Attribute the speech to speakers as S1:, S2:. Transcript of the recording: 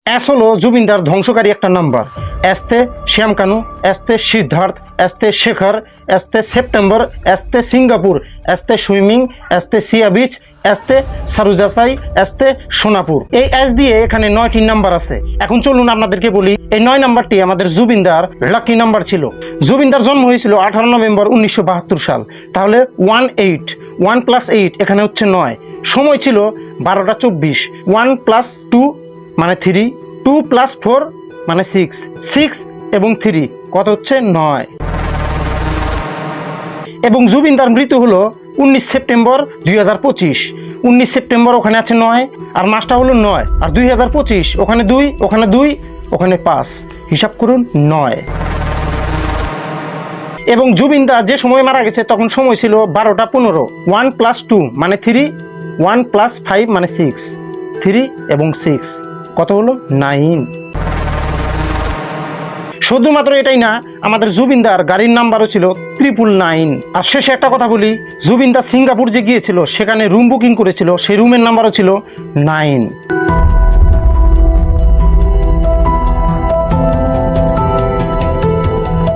S1: S হলো জুবিনদার ধ্বংসকারী একটা নাম্বার। এসতে শ্যামকানু, এসতে সিদ্ধার্থ, এসতে শেখর, এসতে সেপ্টেম্বর, এসতে সিঙ্গাপুর, এসতে সুইমিং, এসতে সিয়া বিচ, এসতে সারুজাসাই, এসতে সোনাপুর। এই এস দিয়ে এখানে 9টি নাম্বার আছে। এখন চলুন আপনাদেরকে বলি, এই 9 নাম্বারটি আমাদের জুবিনদার লাকি নাম্বার ছিল। জুবিনদার জন্ম হয়েছিল 18 নভেম্বর 1972 সাল। তাহলে 18, 1 + 8 এখানে হচ্ছে 9। সময় ছিল 12টা 24। 1 + 2 মানে 3, 2 + 4 মানে 6, 6 এবং 3 কত হচ্ছে 9। এবং জুবিনদার মৃত্যু হলো 19 সেপ্টেম্বর 2025। 19 সেপ্টেম্বর ওখানে আছে 9, আর মাসটা হলো 9, আর 2025 ওখানে 2, ওখানে 2, ওখানে 5, হিসাব করুন 9। এবং জুবিনদা যে সময় মারা গেছে তখন সময় ছিল 12টা 15। 1 + 2 মানে 3, 1 + 5 মানে 6, 3 এবং 6 কত হলো 9। শুধুমাত্র এটাই না, আমাদের জুবিনদার গাড়ির নাম্বারও ছিল 999। আর শেষে একটা কথা বলি, জুবিনদা সিঙ্গাপুর যে গিয়েছিল সেখানে রুম বুকিং করেছিল, সেই রুমের নাম্বারও ছিল 9।